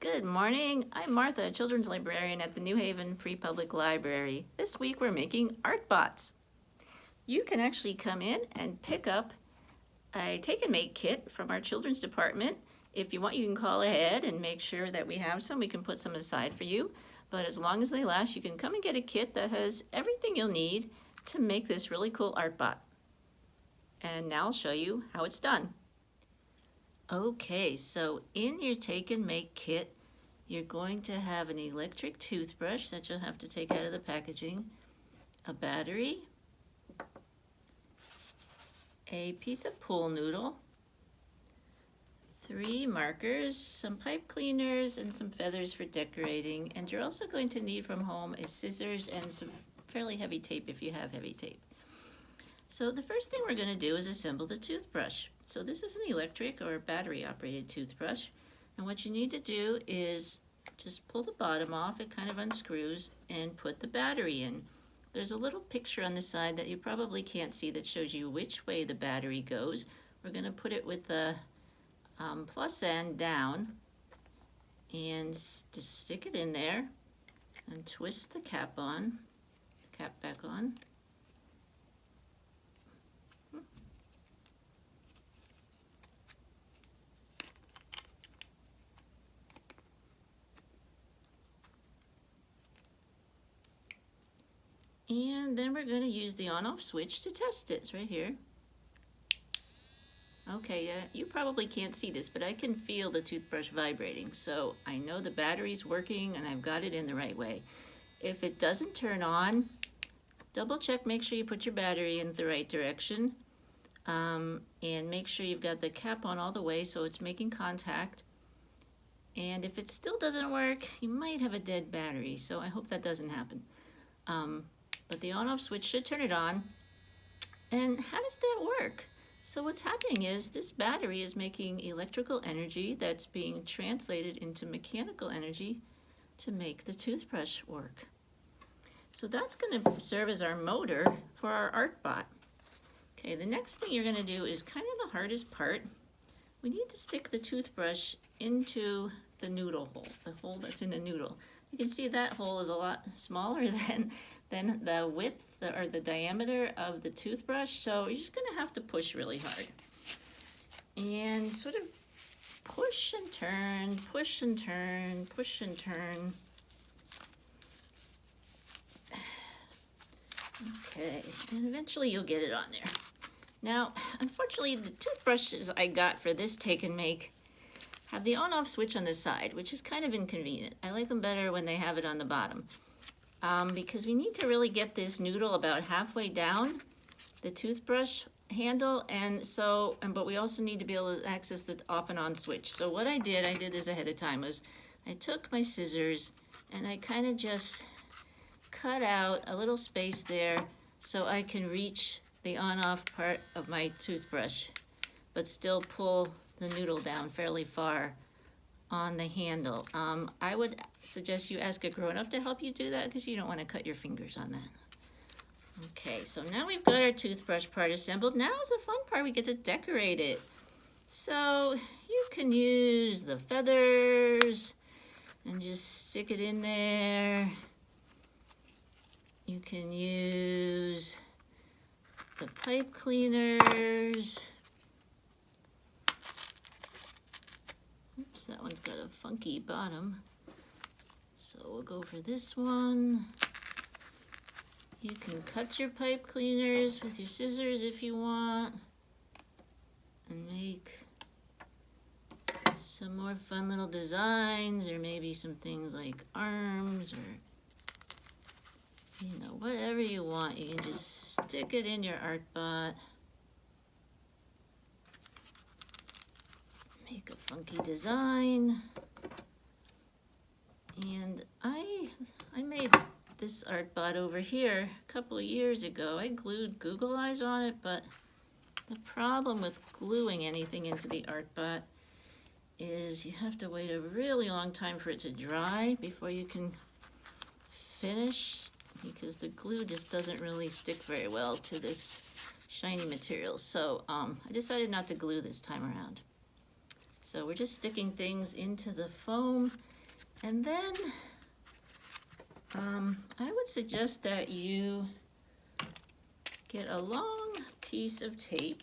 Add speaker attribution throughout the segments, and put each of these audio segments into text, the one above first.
Speaker 1: Good morning. I'm Martha, children's librarian at the New Haven Free Public Library. This week we're making ArtBots. You can actually come in and pick up a take and make kit from our children's department. If you want, you can call ahead and make sure that we have some. We can put some aside for you. But as long as they last, you can come and get a kit that has everything you'll need to make this really cool ArtBot. And now I'll show you how it's done. Okay, so in your take and make kit, you're going to have an electric toothbrush that you'll have to take out of the packaging, a battery, a piece of pool noodle, 3 markers, some pipe cleaners, and some feathers for decorating. And you're also going to need from home a scissors and some fairly heavy tape if you have heavy tape. So the first thing we're going to do is assemble the toothbrush. So this is an electric or battery operated toothbrush. And what you need to do is just pull the bottom off, it kind of unscrews, and put the battery in. There's a little picture on the side that you probably can't see that shows you which way the battery goes. We're going to put it with the plus end down and just stick it in there and twist the cap back on. And then we're going to use the on-off switch to test it. It's right here. Okay, you probably can't see this, but I can feel the toothbrush vibrating. So I know the battery's working and I've got it in the right way. If it doesn't turn on, double check, make sure you put your battery in the right direction. And make sure you've got the cap on all the way so it's making contact. And if it still doesn't work, you might have a dead battery. So I hope that doesn't happen. But the on-off switch should turn it on. And how does that work? So what's happening is this battery is making electrical energy that's being translated into mechanical energy to make the toothbrush work. So that's going to serve as our motor for our ArtBot. Okay, the next thing you're going to do is kind of the hardest part. We need to stick the toothbrush into the noodle hole, the hole that's in the noodle. You can see that hole is a lot smaller than the width or the diameter of the toothbrush, so you're just going to have to push really hard. And sort of push and turn, push and turn, push and turn. Okay, and eventually you'll get it on there. Now, unfortunately, the toothbrushes I got for this take and make have the on-off switch on the side, which is kind of inconvenient. I like them better when they have it on the bottom. Because we need to really get this noodle about halfway down the toothbrush handle, but we also need to be able to access the off and on switch. So what I did this ahead of time, was I took my scissors and I kind of just cut out a little space there so I can reach the on-off part of my toothbrush, but still pull the noodle down fairly far on the handle. I would suggest you ask a grown-up to help you do that because you don't want to cut your fingers on that. Okay, so now we've got our toothbrush part assembled. Now is the fun part, we get to decorate it. So you can use the feathers and just stick it in there. You can use the pipe cleaners. Oops, that one's got a funky bottom. So we'll go for this one. You can cut your pipe cleaners with your scissors if you want and make some more fun little designs, or maybe some things like arms, or whatever you want. You can just stick it in your ArtBot. Make a funky design. And I made this ArtBot over here a couple of years ago. I glued Google eyes on it, but the problem with gluing anything into the ArtBot is you have to wait a really long time for it to dry before you can finish, because the glue just doesn't really stick very well to this shiny material. So I decided not to glue this time around. So we're just sticking things into the foam, and then I would suggest that you get a long piece of tape,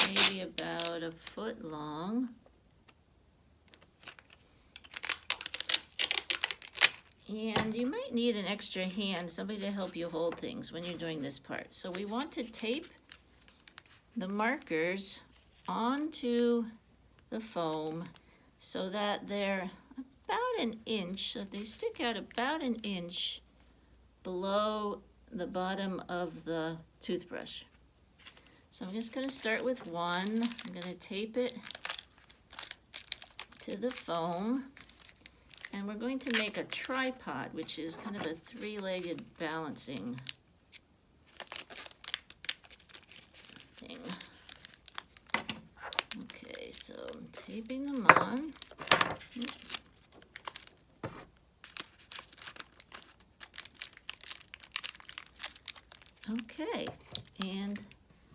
Speaker 1: maybe about a foot long. And you might need an extra hand, somebody to help you hold things when you're doing this part. So we want to tape the markers onto the foam so that they're about an inch, so they stick out about an inch below the bottom of the toothbrush. So I'm just going to start with one. I'm going to tape it to the foam. And we're going to make a tripod, which is kind of a three-legged balancing thing. Okay, so I'm taping them on. Okay, and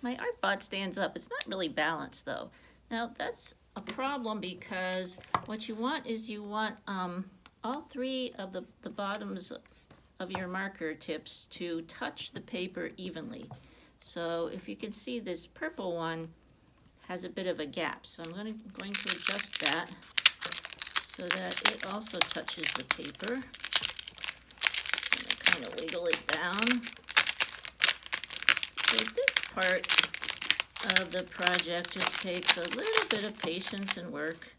Speaker 1: my ArtBot stands up. It's not really balanced though. Now that's a problem because what you want is all three of the bottoms of your marker tips to touch the paper evenly. So if you can see, this purple one has a bit of a gap. So I'm going to adjust that so that it also touches the paper. I'm going to kind of wiggle it down. So this part of the project just takes a little bit of patience and work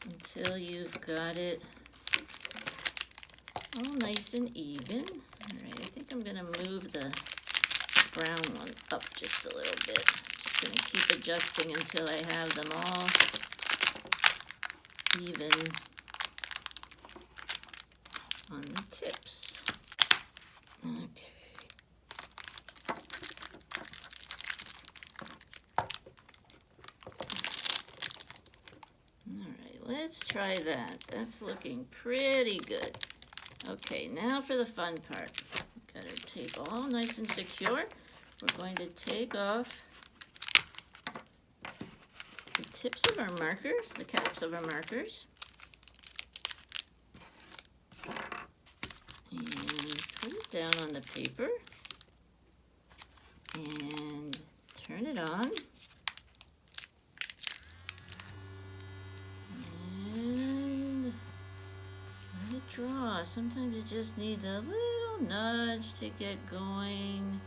Speaker 1: until you've got it all nice and even. All right, I think I'm going to move the brown one up just a little bit. Just going to keep adjusting until I have them all even on the tips. Okay. Let's try that. That's looking pretty good. Okay, now for the fun part. Got our tape all nice and secure. We're going to take off the tips of our markers, the caps of our markers. And put it down on the paper. And turn it on. Draw. Sometimes it just needs a little nudge to get going,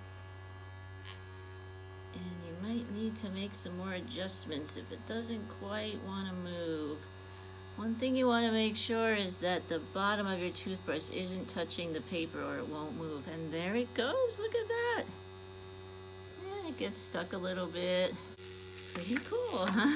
Speaker 1: and you might need to make some more adjustments if it doesn't quite want to move. One thing you want to make sure is that the bottom of your toothbrush isn't touching the paper or it won't move. And there it goes. Look at that. And it gets stuck a little bit. Pretty cool, huh?